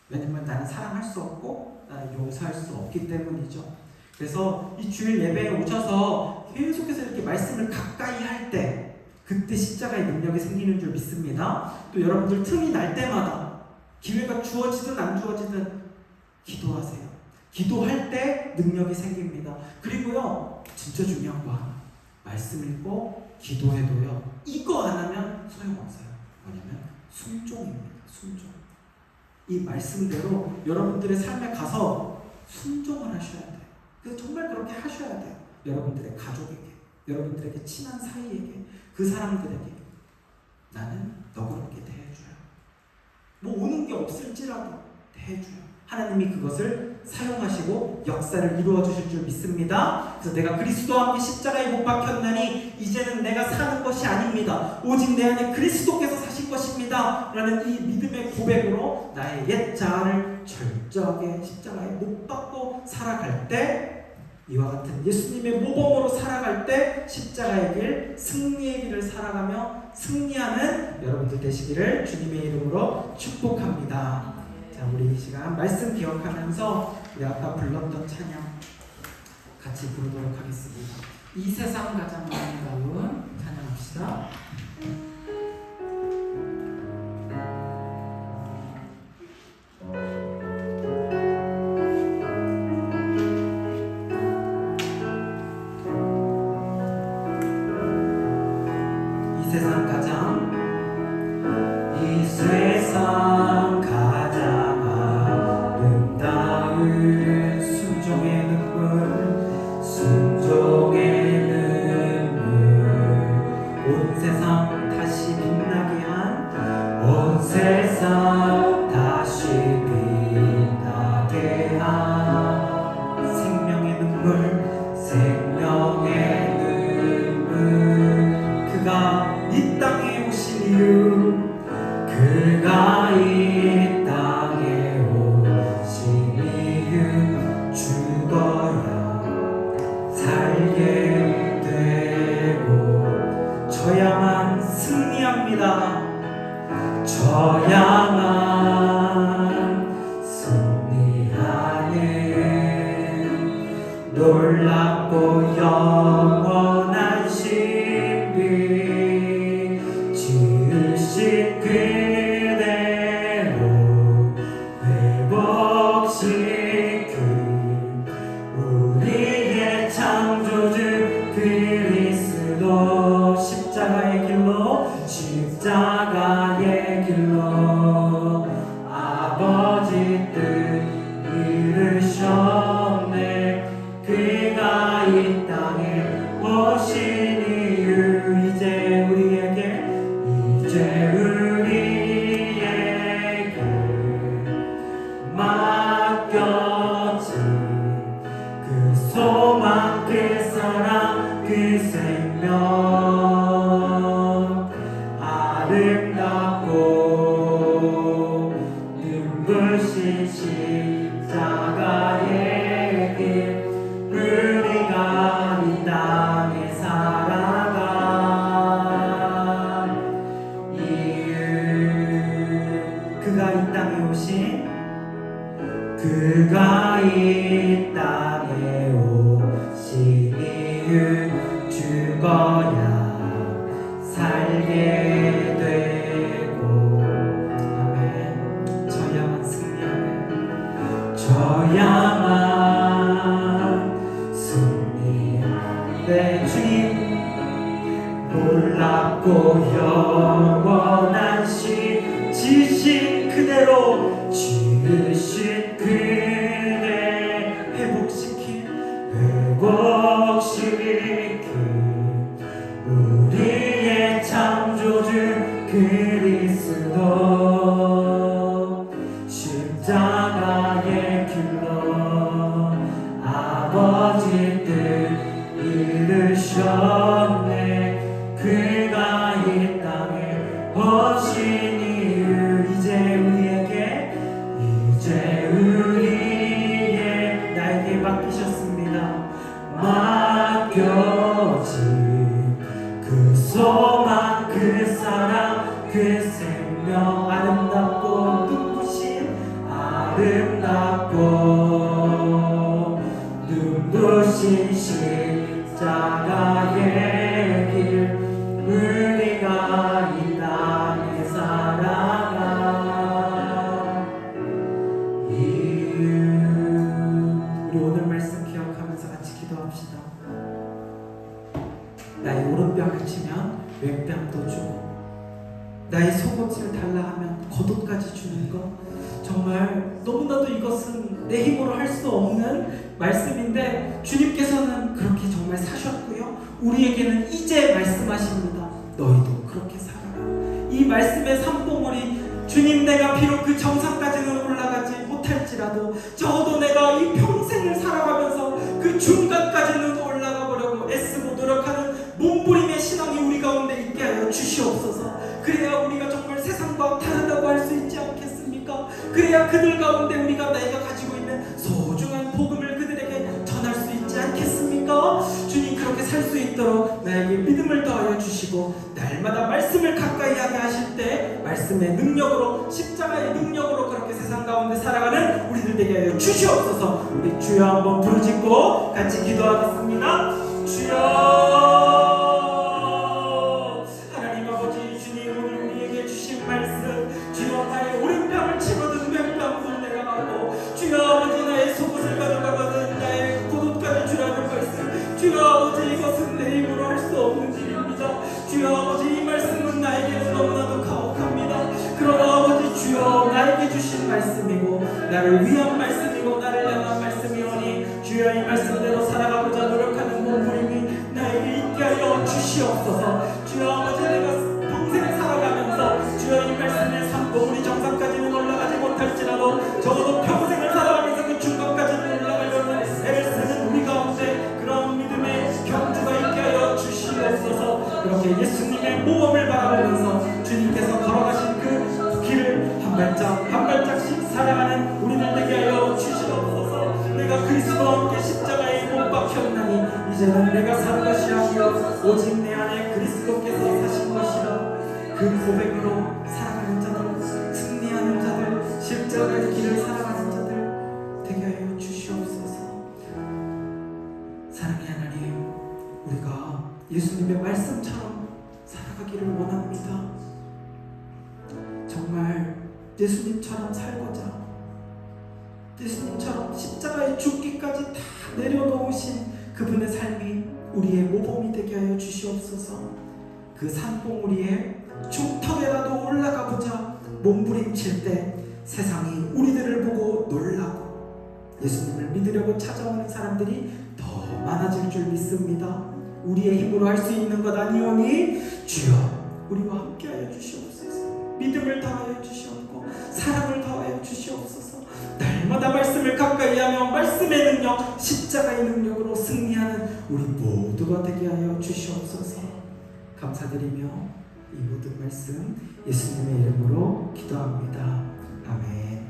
왜냐면 나는 사랑할 수 없고 나는 용서할 수 없기 때문이죠. 그래서 이 주일 예배에 오셔서 계속해서 이렇게 말씀을 가까이 할 때 그때 십자가의 능력이 생기는 줄 믿습니다. 또 여러분들 틈이 날 때마다 기회가 주어지든 안 주어지든 기도하세요. 기도할 때 능력이 생깁니다. 그리고요 진짜 중요한 거 하나, 말씀 읽고 기도해도요 이거 안 하면 소용없어요. 뭐냐면 순종입니다. 순종. 이 말씀대로 여러분들의 삶에 가서 순종을 하셔야 돼요. 그래서 정말 그렇게 하셔야 돼요. 여러분들의 가족에게, 여러분들에게 친한 사이에게, 그 사람들에게 나는 너그럽게 대해줘요. 뭐 오는 게 없을지라도 대해줘요. 하나님이 그것을 사용하시고 역사를 이루어 주실 줄 믿습니다. 그래서 내가 그리스도와 함께 십자가에 못 박혔나니 이제는 내가 사는 것이 아닙니다. 오직 내 안에 그리스도께서 사신 것입니다. 라는 이 믿음의 고백으로 나의 옛 자아를 철저하게 십자가에 못 박고 살아갈 때, 이와 같은 예수님의 모범으로 살아갈 때 십자가의 길, 승리의 길을 살아가며 승리하는 여러분들 되시기를 주님의 이름으로 축복합니다. 자, 우리 이 시간 말씀 기억하면서 우리 아까 불렀던 찬양 같이 부르도록 하겠습니다. 이 세상 가장 아름다운 찬양합시다. 이 세상 가장 순종의 눈물, 순종의 눈물, 온 세상 다시 빛나게 한 생명의 눈물 그가 이 땅에 오신 이유 그가 이 땅에 오신 이유 죽어야 살게 되고 져야만 승리합니다. 져야만 승리하는 놀랍고 영원한 신비 지으신 그대로 회복시킨 우리의 창조주 그리스도 십자가의 길로 아버지 뜻 이루셨네. 그가 이 땅에 오신 이유 이제 우리에게 맡겨진 그 소망 그 사랑 그 생명 아름답고 눈부신 십자가의 길 우리가 이 땅에 살아간 이유 그가 이 땅에 오신 그가 이 땅에 오신 이유 죽어야 살게 되고 아멘. 져야만 승리하네. 져야만 승리하네. 주님 놀랍고 영원한 신 지신 그대로 지으신 그대 회복시킨 우리의 창조주 그리스도 십자가의 길로 아버지 뜻 이루셨네. 그가 이 땅에 오신 이유 이제 우리의 나에게 맡기셨습니다. 맡겨진 그 소망 그 사랑 그 생명 아름답고 눈부신 십자가의 길 우리가 이 땅에 살아가 이유. 우리 오늘 말씀 기억하면서 같이 기도합시다. 나의 오른뺨을 치면 왼뺨도 주고 나의 속옷을 달라 하면 겉옷까지 주는 것, 정말 너무나도 이것은 내 힘으로 할 수 없는 말씀인데 주님께서는 그렇게 정말 사셨고요. 우리에게는 이제 말씀하십니다. 너희도 그렇게 살아라. 이 말씀의 산봉우리, 주님 내가 비록 그 정상까지는 올라가지 못할지라도 적어도 내가 이 평생을 살아가면서 그 중간까지는 올라가 보려고 애쓰고 노력하는 몸부림의 신앙이 우리 가운데 있게 하여 주시옵소서. 그래야 우리가 정말 세상과 다르다고 할 수 있지 않겠습니까? 그래야 그들 가운데 우리가 내가 가지고 있는 소중한 복음을 그들에게 전할 수 있지 않겠습니까? 주님 그렇게 살 수 있도록 나에게 믿음을 더하여 주시고 날마다 말씀을 가까이 하게 하실 때 말씀의 능력으로 십자가의 능력으로 그렇게 세상 가운데 살아가는 우리들 되게 하여 주시옵소서. 우리 주여 한번 부르짖고 같이 기도하겠습니다. 주여 주여 나의 오른뺨을 치거든 왼뺨을 내려가고 주여 아버지 나의 속옷을 가져가거든 나의 겉옷까지 주라는 말씀 주여 아버지 이것은 내 힘으로 할 수 없는 일입니다. 주여 아버지 이 말씀은 나에게는 너무나도 가혹합니다. 그러나 아버지 주여 나에게 주신 말씀이고 나를 위한 말씀이고 나를 향한 말씀이오니 주여 이 말씀대로 살아가고자 노력하는 몸부림이 나에게 있게 하여 주시옵소서. 주여 아버지 내가 평생 살아가면서 주여 이 말씀의 산봉우리 정상까지는 올라가지 못할지라도 적어도 평생을 살아가면서 그 중간까지는 올라가려는 애를 쓰는 우리 가운데 그런 믿음의 이렇게 예수님의 모범을 바라보면서 주님께서 걸어가신 그 길을 한 발짝씩 살아가는 우리들 되게 하여 주시옵소서. 내가 그리스도와 함께 십자가에 못 박혔나니 이제는 내가 사는 것이 아니요 오직 내 안에 그리스도께서 사신 것이라. 그 고백으로 살아가는 자들, 승리하는 자들, 십자가의 길을 살아가는 자들 되게 하여 주시옵소서. 사랑의 하나님, 우리가 예수님의 말씀처럼 살아가기를 원합니다. 정말 예수님처럼 살고자, 예수님처럼 십자가에 죽기까지 다 내려놓으신 그분의 삶이 우리의 모범이 되게 하여 주시옵소서. 그 산봉우리에 중턱에라도 올라가보자 몸부림칠 때 세상이 우리들을 보고 놀라고 예수님을 믿으려고 찾아오는 사람들이 더 많아질 줄 믿습니다. 우리의 힘으로 할 수 있는 것 아니오니 주여 우리와 함께하여 주시옵소서. 믿음을 더하여 주시옵고 사랑을 더하여 주시옵소서. 날마다 말씀을 가까이 하며 말씀의 능력, 십자가의 능력으로 승리하는 우리 모두가 되게 하여 주시옵소서. 감사드리며 이 모든 말씀 예수님의 이름으로 기도합니다. 아멘.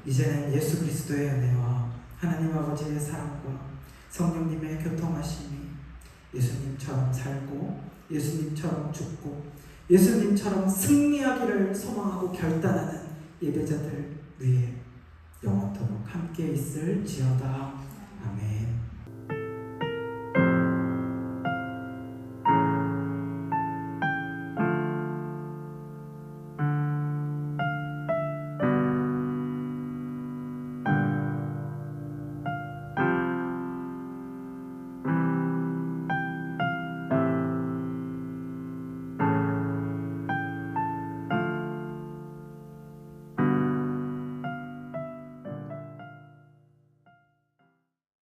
이제는 예수 그리스도의 은혜와 하나님 아버지의 사랑과 성령님의 교통하심이 예수님처럼 살고 예수님처럼 죽고 예수님처럼 승리하기를 소망하고 결단하는 예배자들 위에 영원토록 함께 있을지어다. 아멘.